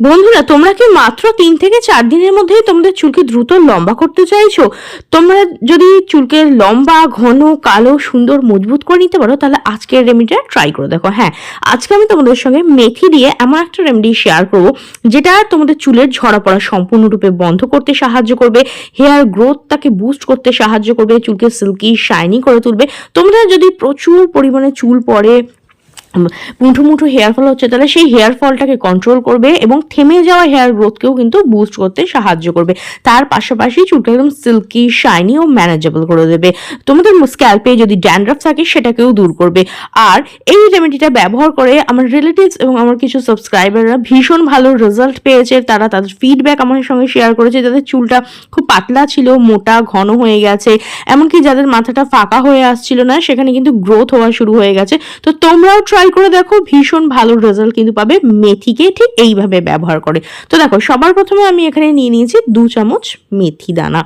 বন্ধুরা, তোমরা কি মাত্র 3 থেকে 4 দিনের মধ্যেই তোমাদের চুলকে দ্রুত লম্বা করতে চাইছো? তোমরা যদি চুলকে লম্বা, ঘন, কালো, সুন্দর, মজবুত করে নিতে পারো, তাহলে আজকের রেমেডিটা ট্রাই করে দেখো। হ্যাঁ, আজকে আমি তোমাদের সঙ্গে মেথি দিয়ে এমন একটা রেমেডি শেয়ার করবো যেটা তোমাদের চুলের ঝরা পড়া সম্পূর্ণরূপে বন্ধ করতে সাহায্য করবে, হেয়ার গ্রোথটাকে বুস্ট করতে সাহায্য করবে, চুলকে সিল্কি শাইনি করে তুলবে। তোমরা যদি প্রচুর পরিমাণে চুল পড়ে, মুঠো মুঠো হেয়ার ফল হচ্ছে, তাহলে সেই হেয়ার ফলটাকে কন্ট্রোল করবে এবং থেমে যাওয়া হেয়ার গ্রোথকেও কিন্তু বুস্ট করতে সাহায্য করবে। তার পাশাপাশি চুলটা একদম সিল্কি শাইনি ও ম্যানেজেবল করে দেবে। তোমাদের স্ক্যাল্পে যদি ড্যান্ড্রাফ থাকে সেটাকেও দূর করবে। আর এই রেমেডিটা ব্যবহার করে আমার রিলেটিভস এবং আমার কিছু সাবস্ক্রাইবাররা ভীষণ ভালো রেজাল্ট পেয়েছে। তারা তাদের ফিডব্যাক আমার সঙ্গে শেয়ার করেছে, যাদের চুলটা খুব পাতলা ছিল, মোটা ঘন হয়ে গেছে, এমনকি যাদের মাথাটা ফাঁকা হয়ে আসছিল না, সেখানে কিন্তু গ্রোথ হওয়া শুরু হয়ে গেছে। তো তোমরাও ট্রাই করে দেখো, ভীষণ ভালো রেজাল্ট কিন্তু পাবে মেথিকে ঠিক এইভাবে ব্যবহার করে। তো দেখো, সবার প্রথমে আমি এখানে নিয়ে নিয়েছি 2 চামচ মেথি দানা।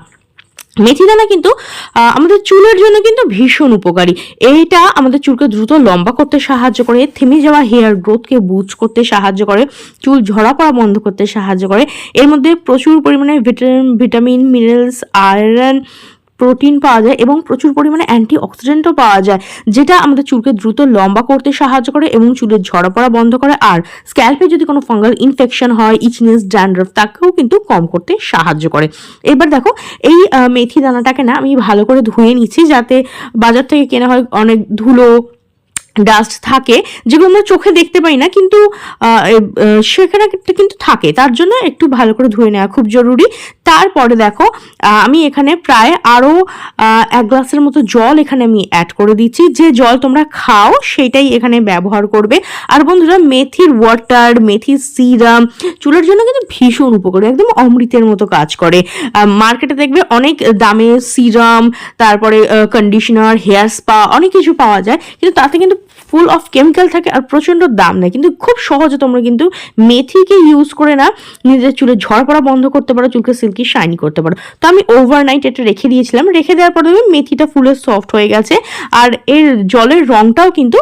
মেথি দানা কিন্তু আমাদের চুলের জন্য কিন্তু ভীষণ উপকারী। এইটা আমাদের চুলকে দ্রুত লম্বা করতে সাহায্য করে, থেমে যাওয়া হেয়ার গ্রোথকে বুস্ট করতে সাহায্য করে, চুল ঝরা পড়া বন্ধ করতে সাহায্য করে। এর মধ্যে প্রচুর পরিমাণে ভিটামিন, মিনারেলস, আয়রন, প্রোটিন পাওয়া যায় এবং প্রচুর পরিমাণে অ্যান্টি অক্সিডেন্টও পাওয়া যায়, যেটা আমাদের চুলকে দ্রুত লম্বা করতে সাহায্য করে এবং চুলের ঝরা পড়া বন্ধ করে। আর স্ক্যাল্পে যদি কোনো ফাঙ্গাল ইনফেকশন হয়, ইচনেস, ড্যান্ড্রাফ, তাকেও কিন্তু কম করতে সাহায্য করে। এবার দেখো, এই মেথি দানাটাকে না আমি ভালো করে ধুয়ে নিচ্ছি, যাতে বাজার থেকে কেনা হয় অনেক ধুলো, ডাস্ট থাকে, যেগুলো আমরা চোখে দেখতে পাই না, কিন্তু সেখানে কিন্তু থাকে। তার জন্য একটু ভালো করে ধুয়ে নেওয়া খুব জরুরি। তারপরে দেখো, আমি এখানে প্রায় আরও 1 গ্লাসের মতো জল এখানে আমি অ্যাড করে দিচ্ছি। যে জল তোমরা খাও সেটাই এখানে ব্যবহার করবে। আর বন্ধুরা, মেথির ওয়াটার, মেথির সিরাম চুলের জন্য কিন্তু ভীষণ উপকারী, একদম অমৃতের মতো কাজ করে। মার্কেটে দেখবে অনেক দামে সিরাম, তারপরে কন্ডিশনার, হেয়ার স্পা, অনেক কিছু পাওয়া যায়, কিন্তু তাতে কিন্তু ফুল অফ কেমিক্যাল থাকে আর প্রচণ্ড দাম নেয়। কিন্তু খুব সহজে তোমরা কিন্তু মেথিকে ইউজ করে না নিজের চুলে ঝড় পড়া বন্ধ করতে পারো, চুলকে সিল্কি শাইনি করতে পারো। তো আমি ওভারনাইট এটা রেখে দিয়েছিলাম। রেখে দেওয়ার পরে মেথিটা ফুলে সফট হয়ে গেছে, আর এর জলের রংটাও কিন্তু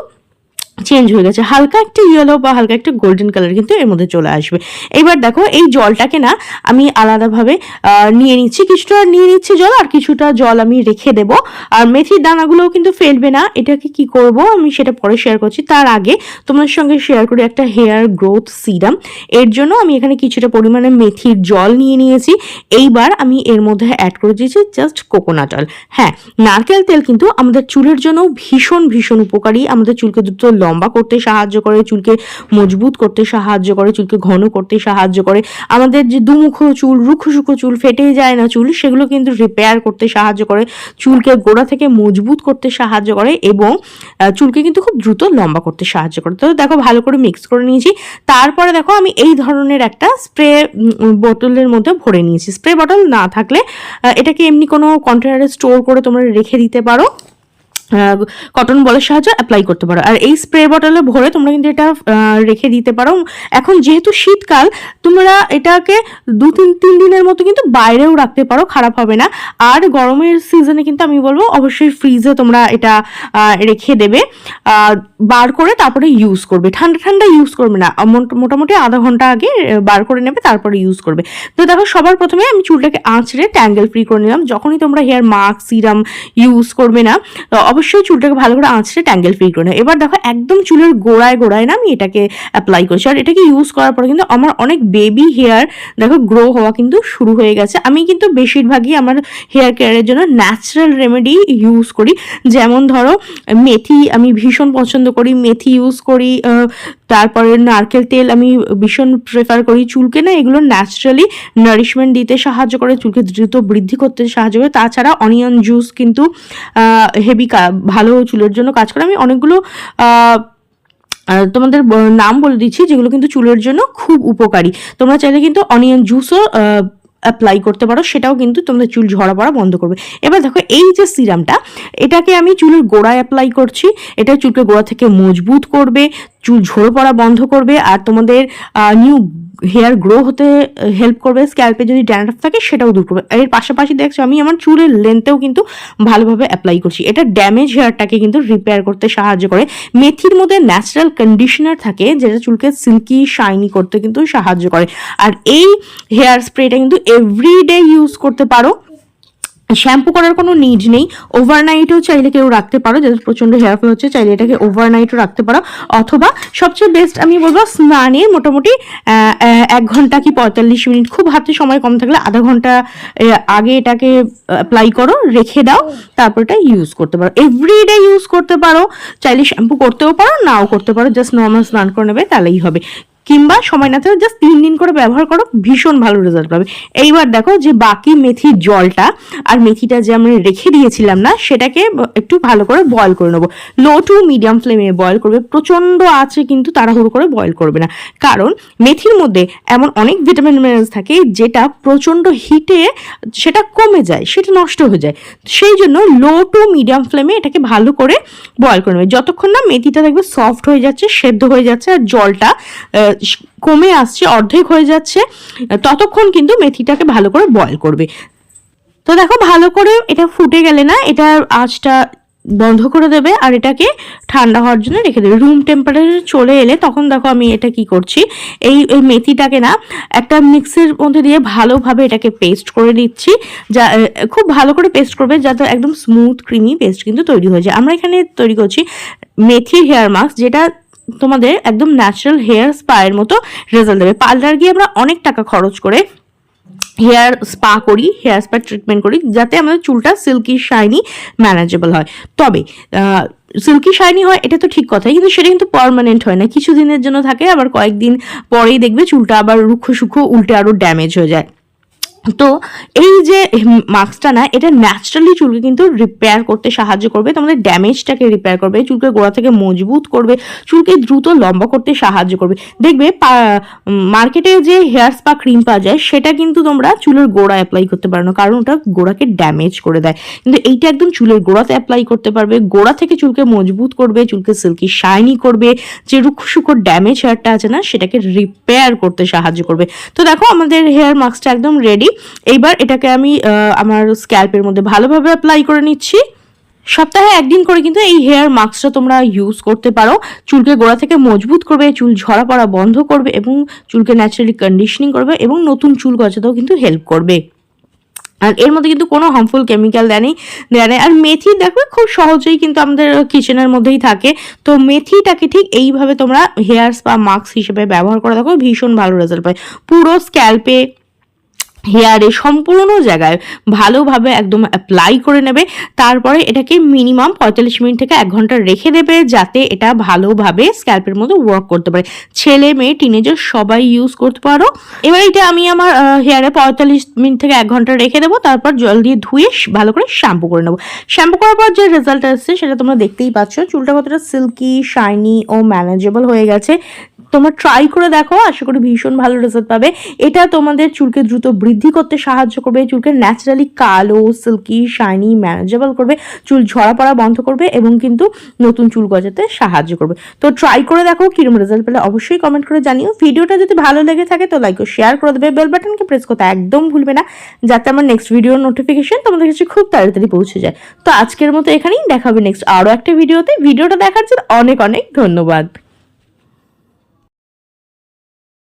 চেঞ্জ হয়ে গেছে, হালকা একটা ইয়েলো বা হালকা একটা গোল্ডেন কালার কিন্তু এর মধ্যে চলে আসবে। এবার দেখো, এই জলটাকে না আমি আলাদাভাবে নিয়ে নিচ্ছি, কিছুটা নিয়ে নিচ্ছি জল, আর কিছুটা জল আমি রেখে দেব। আর মেথির দানাগুলোও কিন্তু ফেলবে না। এটাকে কি করব আমি সেটা পরে শেয়ার করছি। তার আগে তোমার সঙ্গে শেয়ার করি একটা হেয়ার গ্রোথ সিরাম। এর জন্য আমি এখানে কিছুটা পরিমাণে মেথির জল নিয়ে নিয়েছি। এইবার আমি এর মধ্যে অ্যাড করে দিয়েছি জাস্ট কোকোনাট অয়েল। হ্যাঁ, নারকেল তেল কিন্তু আমাদের চুলের জন্য ভীষণ ভীষণ উপকারী। আমাদের চুলকে দ্রুত লম্বা করতে সাহায্য করে, চুলকে মজবুত করতে সাহায্য করে, চুলকে ঘন করতে সাহায্য করে। আমাদের যে দুমুখো চুল, রুক্ষ সুখো চুল, ফেটে যায় না চুল, সেগুলো কিন্তু রিপেয়ার করতে সাহায্য করে, চুলকে গোড়া থেকে মজবুত করতে সাহায্য করে এবং চুলকে কিন্তু খুব দ্রুত লম্বা করতে সাহায্য করে। তো দেখো, ভালো করে মিক্স করে নিয়েছি। তারপরে দেখো, আমি এই ধরনের একটা স্প্রে বোতলের মধ্যে ভরে নিয়েছি। স্প্রে বোতল না থাকলে এটাকে এমনি কোনো কন্টেনারে স্টোর করে তোমরা রেখে দিতে পারো, কটন বলের সাহায্যে অ্যাপ্লাই করতে পারো। আর এই স্প্রে বটলে ভরে তোমরা কিন্তু এটা রেখে দিতে পারো। এখন যেহেতু শীতকাল, তোমরা এটাকে 2-3 দিনের মতো কিন্তু বাইরেও রাখতে পারো, খারাপ হবে না। আর গরমের সিজনে কিন্তু আমি বলবো অবশ্যই ফ্রিজে তোমরা এটা রেখে দেবে, বার করে তারপরে ইউজ করবে। ঠান্ডা ঠান্ডা ইউজ করবে না, মোটামুটি আধা ঘন্টা আগে বার করে নেবে, তারপরে ইউজ করবে। তো দেখো, সবার প্রথমে আমি চুলটাকে আঁচড়ে ট্যাঙ্গেল ফ্রি করে নিলাম। যখনই তোমরা হেয়ার মাস্ক, সিরাম ইউজ করবে না, অবশ্যই চুলটাকে ভালো করে আঁচড়ে ট্যাঙ্গেল ফ্রি করে নেয়। এবার দেখো, একদম চুলের গোড়ায় গোড়ায় না আমি এটাকে অ্যাপ্লাই করছি। আর এটাকে ইউজ করার পরে কিন্তু আমার অনেক বেবি হেয়ার দেখো গ্রো হওয়া কিন্তু শুরু হয়ে গেছে। আমি কিন্তু বেশিরভাগই আমার হেয়ার কেয়ারের জন্য ন্যাচারাল রেমেডি ইউজ করি। যেমন ধরো, মেথি আমি ভীষণ পছন্দ করি, মেথি ইউজ করি। তারপরে নারকেল তেল আমি ভীষণ প্রেফার করি। চুলকে না এগুলো ন্যাচারালি নারিশমেন্ট দিতে সাহায্য করে, চুলকে দ্রুত বৃদ্ধি করতে সাহায্য করে। তাছাড়া অনিয়ন জুস কিন্তু হেভি ভালো চুলের জন্য কাজ করে। আমি অনেকগুলো তোমাদের নাম বলে দিচ্ছি যেগুলো কিন্তু চুলের জন্য খুব উপকারী। তোমরা চাইলে কিন্তু অনিয়ন জুসও অ্যাপ্লাই করতে পারো, সেটাও কিন্তু তোমাদের চুল ঝরা পড়া বন্ধ করবে। এবার দেখো, এই যে সিরামটা, এটাকে আমি চুলের গোড়ায় অ্যাপ্লাই করছি। এটা চুলকে গোড়া থেকে মজবুত করবে, চুল ঝরে পড়া বন্ধ করবে, আর তোমাদের নিউ হেয়ার গ্রো হতে হেল্প করবে, স্ক্যাল্পে যদি ড্যান্ড্রাফ থাকে সেটাও দূর করবে। এর পাশাপাশি দেখছো আমি আমার চুলের লেন্থেও কিন্তু ভালোভাবে অ্যাপ্লাই করছি। এটা ড্যামেজ হেয়ারটাকে কিন্তু রিপেয়ার করতে সাহায্য করে। মেথির মধ্যে ন্যাচারাল কন্ডিশনার থাকে যেটা চুলকে সিল্কি শাইনি করতে কিন্তু সাহায্য করে। আর এই হেয়ার স্প্রেটা কিন্তু এভরিডে ইউজ করতে পারো, শ্যাম্পু করার কোনো নিড নেই। ওভারনাইটও চাইলে কেউ রাখতে পারো, যাদের প্রচন্ড হেয়ার ফল হচ্ছে চাইলে এটাকে ওভারনাইটও রাখতে পারো, অথবা সবচেয়ে বেস্ট আমি বলবো স্নানের মোটামুটি 1 ঘন্টা কি 45 মিনিট, খুব হাতে সময় কম থাকলে আধা ঘন্টা আগে এটাকে অ্যাপ্লাই করো, রেখে দাও, তারপর এটা ইউজ করতে পারো। এভরিডে ইউজ করতে পারো, চাইলে শ্যাম্পু করতেও পারো, নাও করতে পারো, জাস্ট নর্মাল স্নান করে নেবে তাহলেই হবে। কিংবা সময় না থাকলে জাস্ট 3 দিন করে ব্যবহার করো, ভীষণ ভালো রেজাল্ট পাবে। এইবার দেখো যে বাকি মেথির জলটা আর মেথিটা যে আমরা রেখে দিয়েছিলাম না, সেটাকে একটু ভালো করে বয়েল করে নেবো। লো টু মিডিয়াম ফ্লেমে বয়েল করবে, প্রচণ্ড আছে কিন্তু তাড়াহুড়ো করে বয়েল করবে না, কারণ মেথির মধ্যে এমন অনেক ভিটামিন মিনারেলস থাকে যেটা প্রচণ্ড হিটে সেটা কমে যায়, সেটা নষ্ট হয়ে যায়। সেই জন্য লো টু মিডিয়াম ফ্লেমে এটাকে ভালো করে বয়েল করে নেবে, যতক্ষণ না মেথিটা দেখবে সফট হয়ে যাচ্ছে, সেদ্ধ হয়ে যাচ্ছে, আর জলটা কমে আসছে, অর্ধেক হয়ে যাচ্ছে, ততক্ষণ কিন্তু মেথিটাকে ভালো করে বয়েল করবে। তো দেখো ভালো করে এটা ফুটে গেলে না, এটার আঁচটা বন্ধ করে দেবে আর এটাকে ঠান্ডা হওয়ার জন্য রেখে দেবে। রুম টেম্পারেচারে চলে এলে তখন দেখো আমি এটা কি করছি, এই মেথিটাকে না একটা মিক্সের মধ্যে দিয়ে ভালোভাবে এটাকে পেস্ট করে দিচ্ছি, যা খুব ভালো করে পেস্ট করবে যাতে একদম স্মুথ ক্রিমি পেস্ট কিন্তু তৈরি হয়ে যায়। আমরা এখানে তৈরি করছি মেথির হেয়ার মাস্ক, যেটা তোমাদের একদম ন্যাচারাল হেয়ার স্পায়ের মতো রেজাল্ট দেবে। পার্লার গিয়ে আমরা অনেক টাকা খরচ করে হেয়ার স্পা করি, হেয়ার স্পা ট্রিটমেন্ট করি, যাতে আমাদের চুলটা সিল্কি শাইনি ম্যানেজেবল হয়। তবে সিল্কি শাইনি হয় এটা তো ঠিক কথাই, কিন্তু সেটা কিন্তু পার্মানেন্ট হয় না, কিছু দিনের জন্য থাকে, আবার কয়েকদিন পরেই দেখবে চুলটা আবার রুক্ষ সুক্ষ উল্টে আরও ড্যামেজ হয়ে যায়। তো এই যে মাস্কটা না, এটা ন্যাচারালি চুলকে কিন্তু রিপেয়ার করতে সাহায্য করবে, তোমাদের ড্যামেজটাকে রিপেয়ার করবে, চুলকে গোড়া থেকে মজবুত করবে, চুলকে দ্রুত লম্বা করতে সাহায্য করবে। দেখবে মার্কেটে যে হেয়ার স্পা ক্রিম পাওয়া যায় সেটা কিন্তু তোমরা চুলের গোড়া অ্যাপ্লাই করতে পারো না, কারণ ওটা গোড়াকে ড্যামেজ করে দেয়, কিন্তু এইটা একদম চুলের গোড়াতে অ্যাপ্লাই করতে পারবে, গোড়া থেকে চুলকে মজবুত করবে, চুলকে সিল্কি শাইনি করবে, যে রুক্ষ সুক্ষ ড্যামেজ হেয়ারটা আছে না সেটাকে রিপেয়ার করতে সাহায্য করবে। তো দেখো আমাদের হেয়ার মাস্কটা একদম রেডি। এইবার এটাকে আমি আমার স্ক্যাল্পের মধ্যে ভালোভাবে অ্যাপ্লাই করে নিচ্ছি। সপ্তাহে 1 দিন করে কিন্তু এই হেয়ার মাস্কটা তোমরা ইউজ করতে পারো, চুলকে গোড়া থেকে মজবুত করবে, চুল ঝরা পড়া বন্ধ করবে এবং চুলকে ন্যাচারালি কন্ডিশনিং করবে এবং নতুন চুল গজাতেও কিন্তু হেল্প করবে। আর এর মধ্যে কিন্তু কোনো হার্মফুল কেমিক্যাল দেয় নেই। আর মেথি দেখবে খুব সহজেই কিন্তু আমাদের কিচেনের মধ্যেই থাকে, তো মেথিটাকে ঠিক এইভাবে তোমরা হেয়ার স্পা মাস্ক হিসেবে ব্যবহার করে দেখো, ভীষণ ভালো রেজাল্ট পায়। পুরো স্ক্যাল্পে, হেয়ারে, সম্পূর্ণ জায়গায় ভালোভাবে একদম অ্যাপ্লাই করে নেবে, তারপরে এটাকে মিনিমাম 45 মিনিট থেকে 1 ঘন্টা রেখে দেবে, যাতে এটা ভালোভাবে স্ক্যাল্পের মধ্যে ওয়ার্ক করতে পারে। ছেলে মেয়ে টিনেজার সবাই ইউজ করতে পারো। এবার এটা আমি আমার হেয়ারে 45 মিনিট থেকে 1 ঘন্টা রেখে দেবো, তারপর জল দিয়ে ধুয়ে ভালো করে শ্যাম্পু করে নেবো। শ্যাম্পু করার পর যে রেজাল্ট আসছে সেটা তোমরা দেখতেই পাচ্ছ, চুলটা কতটা সিল্কি শাইনি ও ম্যানেজেবল হয়ে গেছে। তোমরা ট্রাই করে দেখো, আশা করি ভীষণ ভালো রেজাল্ট পাবে। এটা তোমাদের চুলকে দ্রুত বৃদ্ধি করতে সাহায্য করবে, চুলকে ন্যাচারালি কালো সিল্কি শাইনি ম্যানেজেবল করবে, চুল ঝরা পড়া বন্ধ করবে এবং কিন্তু নতুন চুল গজাতে সাহায্য করবে। তো ট্রাই করে দেখো, কিরকম রেজাল্ট পেলে অবশ্যই কমেন্ট করে জানিও। ভিডিওটা যদি ভালো লেগে থাকে তো লাইক ও শেয়ার করে দেবে, বেল বাটনকে প্রেস করতে একদম ভুলবে না, যাতে আমার নেক্সট ভিডিওর নোটিফিকেশন তোমাদের কাছে খুব তাড়াতাড়ি পৌঁছে যায়। তো আজকের মতো এখানেই, দেখা হবে নেক্সট আরও একটা ভিডিওতে। ভিডিওটা দেখার জন্য অনেক অনেক ধন্যবাদ।